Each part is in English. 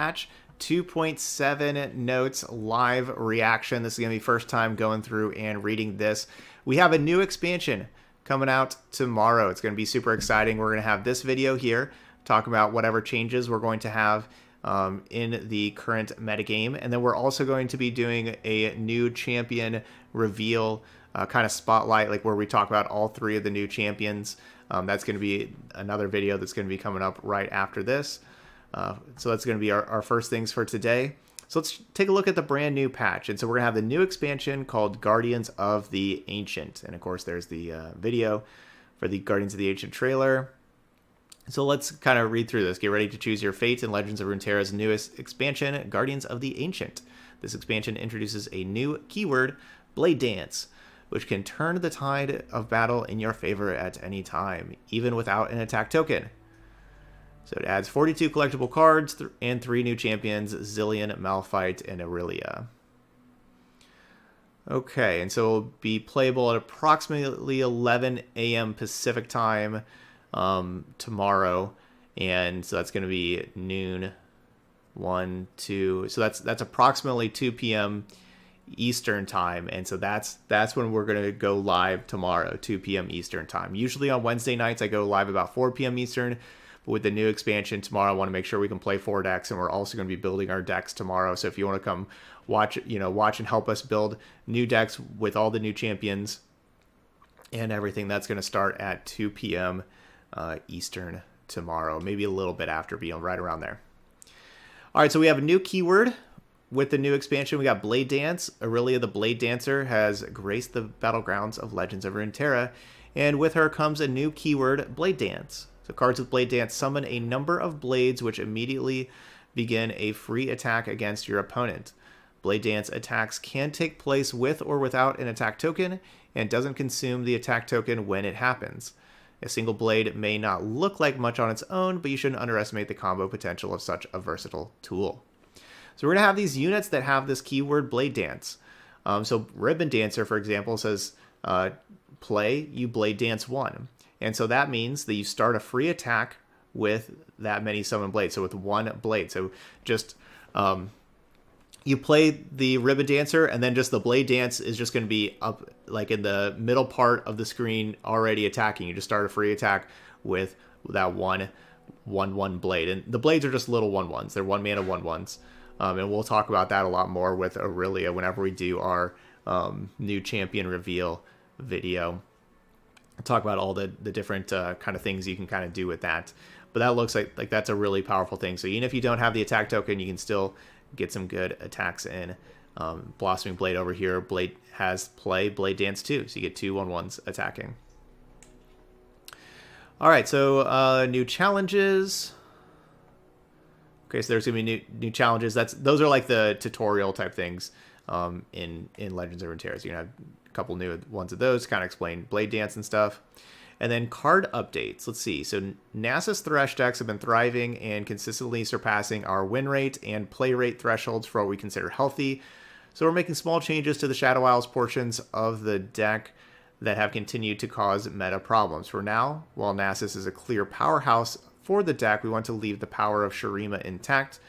patch 2.7 notes live reaction. This is going to be first time going through and reading this. We have a new expansion coming out tomorrow. It's going to be super exciting. We're going to have this video here talk about whatever changes we're going to have in the current metagame. And then we're also going to be doing a new champion reveal kind of spotlight, like where we talk about all three of the new champions. That's going to be another video that's going to be coming up right after this. So that's going to be our first things for today. So let's take a look at the brand new patch. And so we're going to have the new expansion called Guardians of the Ancient. And of course, there's the video for the Guardians of the Ancient trailer. So let's kind of read through this. Get ready to choose your fate in Legends of Runeterra's newest expansion, Guardians of the Ancient. This expansion introduces a new keyword, Blade Dance, which can turn the tide of battle in your favor at any time, even without an attack token. So it adds 42 collectible cards and 3 new champions, Zillion, Malphite, and Aurelia. Okay, and so it'll be playable at approximately 11 a.m. Pacific time tomorrow. And so that's going to be noon, 1, 2. So that's approximately 2 p.m. Eastern time. And so that's when we're going to go live tomorrow, 2 p.m. Eastern time. Usually on Wednesday nights, I go live about 4 p.m. Eastern. But with the new expansion tomorrow, I want to make sure we can play 4 decks, and we're also going to be building our decks tomorrow. So if you want to come watch and help us build new decks with all the new champions and everything, that's going to start at 2 p.m. Eastern tomorrow, maybe a little bit after, being right around there. All right, so we have a new keyword with the new expansion. We got Blade Dance. Aurelia the Blade Dancer has graced the battlegrounds of Legends of Runeterra, and with her comes a new keyword, Blade Dance. So cards with Blade Dance summon a number of blades which immediately begin a free attack against your opponent. Blade Dance attacks can take place with or without an attack token and doesn't consume the attack token when it happens. A single blade may not look like much on its own, but you shouldn't underestimate the combo potential of such a versatile tool. So we're going to have these units that have this keyword Blade Dance. So Ribbon Dancer, for example, says play, you Blade Dance 1. And so that means that you start a free attack with that many summoned blades. So with 1 blade. So just you play the Ribbon Dancer, and then just the Blade Dance is just going to be up like in the middle part of the screen already attacking. You just start a free attack with that 1/1 blade. And the blades are just little 1/1s. They're 1 mana 1/1s. And we'll talk about that a lot more with Aurelia whenever we do our new champion reveal video. Talk about all the different kind of things you can kind of do with that. But that looks like that's a really powerful thing. So even if you don't have the attack token, you can still get some good attacks in. Blossoming Blade over here, Blade has play Blade Dance 2. So you get 2 1/1s attacking. All right, so new challenges. Okay, so there's gonna be new challenges. Those are like the tutorial type things in Legends of Runeterra. So you're gonna have a couple new ones of those, kind of explain Blade Dance and stuff. And then card updates. Let's see. So Nasus Thresh decks have been thriving and consistently surpassing our win rate and play rate thresholds for what we consider healthy. So we're making small changes to the Shadow Isles portions of the deck that have continued to cause meta problems. For now, while Nasus is a clear powerhouse for the deck, we want to leave the power of Shurima intact.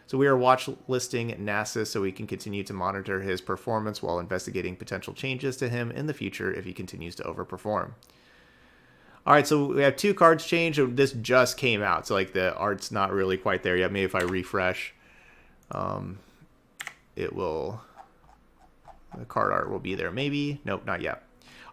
So we are watch listing Nasus so we can continue to monitor his performance while investigating potential changes to him in the future if he continues to overperform. All right, so we have 2 cards changed. This just came out, so like the art's not really quite there yet. Maybe if I refresh, it will. The card art will be there. Maybe. Nope, not yet.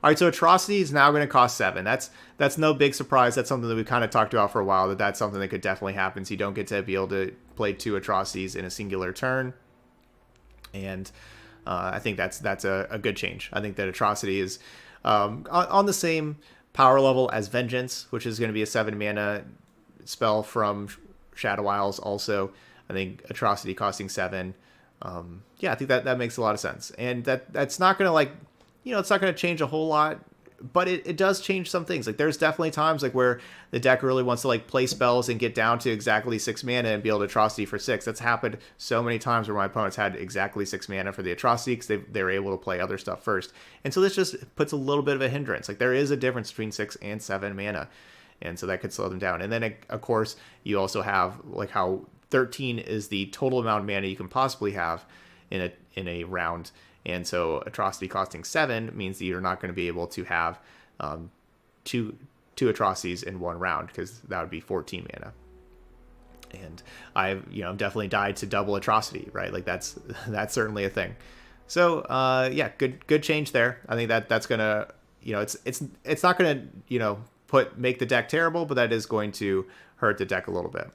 All right, so Atrocity is now going to cost 7. That's no big surprise. That's something that we kind of talked about for a while, that's something that could definitely happen. So you don't get to be able to play 2 Atrocities in a singular turn. And I think that's a good change. I think that Atrocity is on the same power level as Vengeance, which is going to be a 7 mana spell from Shadow Isles also. I think Atrocity costing 7. Yeah, I think that makes a lot of sense. And that's not going to it's not going to change a whole lot, but it does change some things. Like there's definitely times like where the deck really wants to like play spells and get down to exactly 6 mana and be able to Atrocity for 6. That's happened so many times where my opponents had exactly 6 mana for the Atrocity because they were able to play other stuff first. And so this just puts a little bit of a hindrance. Like there is a difference between 6 and 7 mana. And so that could slow them down. And then of course you also have like how 13 is the total amount of mana you can possibly have in a round. And so Atrocity costing 7 means that you're not going to be able to have two Atrocities in one round, because that would be 14 mana. And I've definitely died to double Atrocity, right? Like that's certainly a thing. So yeah, good change there. I think that's gonna it's not gonna make the deck terrible, but that is going to hurt the deck a little bit.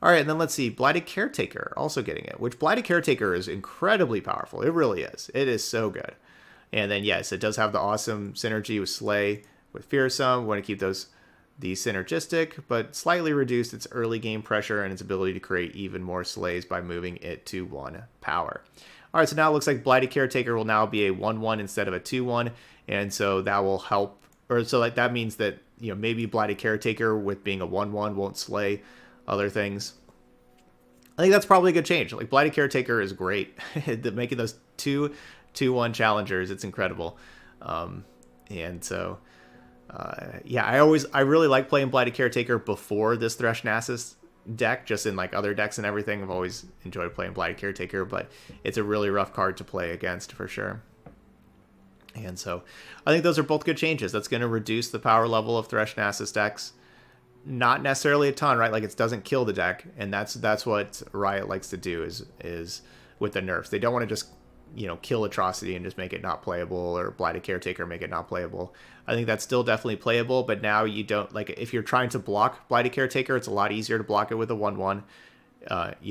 All right, and then let's see, Blighted Caretaker also getting it, which Blighted Caretaker is incredibly powerful. It really is. It is so good. And then yes, it does have the awesome synergy with Slay, with Fearsome. We want to keep the synergistic, but slightly reduce its early game pressure and its ability to create even more Slays by moving it to 1 power. All right, so now it looks like Blighted Caretaker will now be a 1/1 instead of a 2/1, and so that will help, or so like that means that maybe Blighted Caretaker with being a 1/1 won't slay other things. I think that's probably a good change. Like Blighted Caretaker is great. Making those 2/1 challengers, it's incredible. And so yeah, I really like playing Blighted Caretaker before this Thresh Nasus deck, just in like other decks and everything. I've always enjoyed playing Blighted Caretaker, but it's a really rough card to play against for sure. And so I think those are both good changes. That's going to reduce the power level of Thresh Nasus decks. Not necessarily a ton, right? Like it doesn't kill the deck, and that's what Riot likes to do is with the nerfs. They don't want to just kill Atrocity and just make it not playable, or Blighted Caretaker make it not playable. I think that's still definitely playable, but now you don't, like, if you're trying to block Blighted Caretaker, it's a lot easier to block it with a 1/1.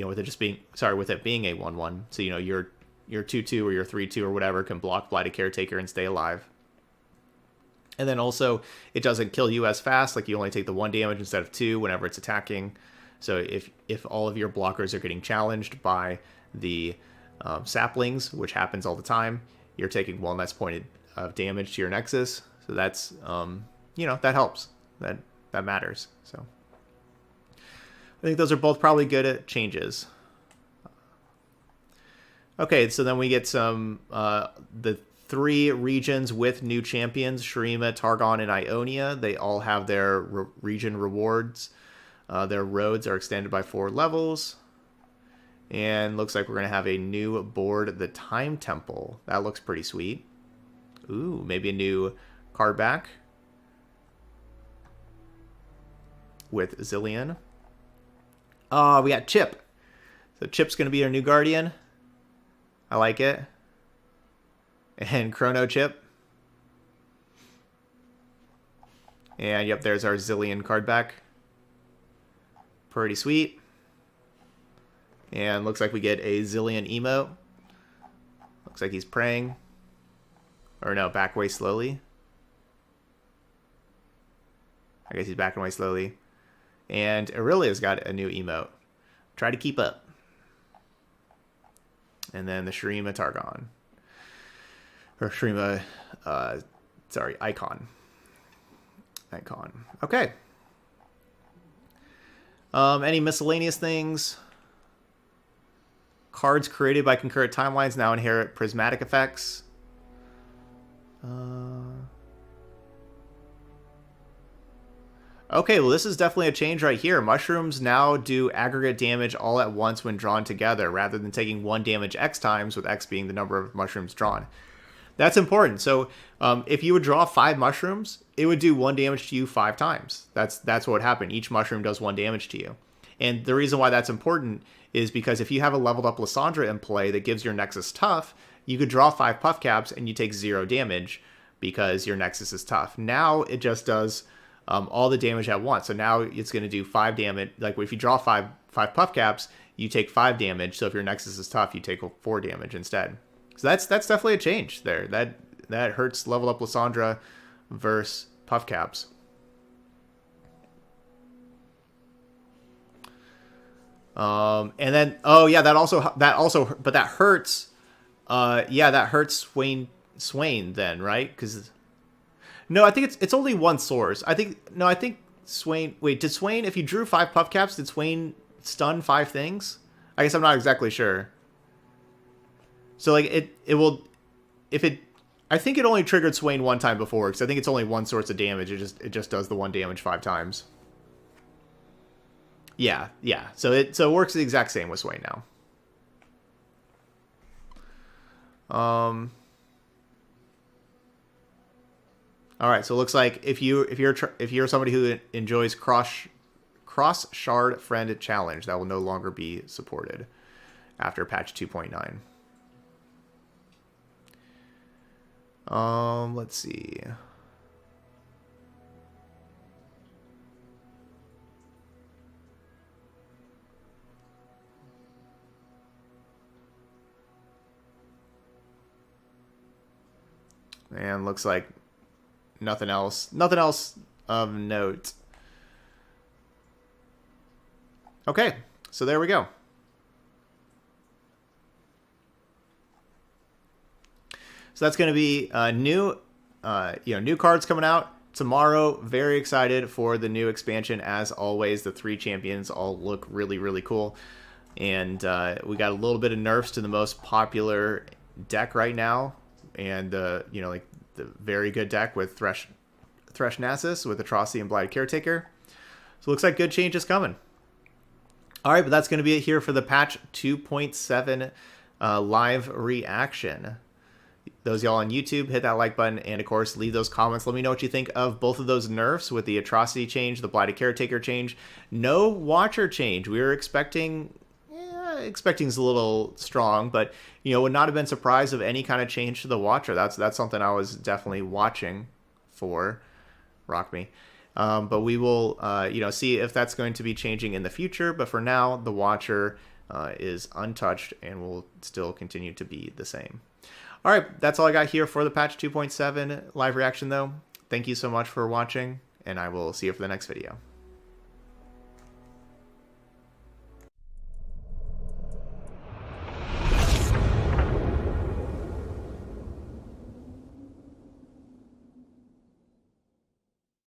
With it just being with it being a 1/1. So your 2/2 or your 3/2 or whatever can block Blighted Caretaker and stay alive. And then also, it doesn't kill you as fast. Like, you only take the 1 damage instead of 2 whenever it's attacking. So if all of your blockers are getting challenged by the saplings, which happens all the time, you're taking 1 less point of damage to your Nexus. So that's, that helps. That matters. So I think those are both probably good changes. Okay, so then we get some, the 3 regions with new champions, Shurima, Targon, and Ionia. They all have their region rewards. Their roads are extended by 4 levels. And looks like we're going to have a new board, the Time Temple. That looks pretty sweet. Ooh, maybe a new card back with Zillion. Oh, we got Chip. So Chip's going to be our new Guardian. I like it. And Chrono Chip. And yep, there's our Zillion card back. Pretty sweet. And looks like we get a Zillion emote. Looks like he's praying. Or no, back away slowly. I guess he's backing away slowly. And Aurelia's got a new emote. Try to keep up. And then the Shurima Targon. Or Shurima, Icon. Okay. Any miscellaneous things? Cards created by concurrent timelines now inherit prismatic effects. Okay, well, this is definitely a change right here. Mushrooms now do aggregate damage all at once when drawn together, rather than taking 1 damage X times, with X being the number of mushrooms drawn. That's important. So if you would draw 5 mushrooms, it would do 1 damage to you 5 times. That's what would happen. Each mushroom does 1 damage to you. And the reason why that's important is because if you have a leveled up Lysandra in play that gives your Nexus tough, you could draw 5 puff caps and you take 0 damage because your Nexus is tough. Now it just does all the damage at once. So now it's going to do 5 damage. Like if you draw 5 puff caps, you take 5 damage. So if your Nexus is tough, you take 4 damage instead. So that's definitely a change there. That hurts level up Lysandra versus puff caps. And then that hurts. That hurts Swain then, right? Because no, I think it's only 1 source. I think Swain. Wait, did Swain? If you drew 5 puff caps, did Swain stun 5 things? I guess I'm not exactly sure. So like it will, if it, I think it only triggered Swain 1 time before, because I think it's only 1 source of damage. It just does the 1 damage 5 times. Yeah. So it works the exact same with Sway now. All right, so it looks like if you're somebody who enjoys cross shard friend challenge, that will no longer be supported after patch 2.9. Let's see. And looks like nothing else of note. Okay, so there we go. So that's going to be new cards coming out tomorrow. Very excited for the new expansion. As always, the 3 champions all look really, really cool. And we got a little bit of nerfs to the most popular deck right now. And like the very good deck with Thresh Nasus with Atrocity and Blighted Caretaker. So it looks like good change is coming. All right, but that's going to be it here for the patch 2.7 live reaction. Those y'all on YouTube, hit that like button, and of course, leave those comments. Let me know what you think of both of those nerfs with the Atrocity change, the Blighted Caretaker change. No Watcher change. We were expecting is a little strong, but would not have been surprised of any kind of change to the Watcher. That's something I was definitely watching for. Rock me. But we will see if that's going to be changing in the future. But for now, the Watcher is untouched and will still continue to be the same. All right, that's all I got here for the patch 2.7 live reaction, though. Thank you so much for watching, and I will see you for the next video.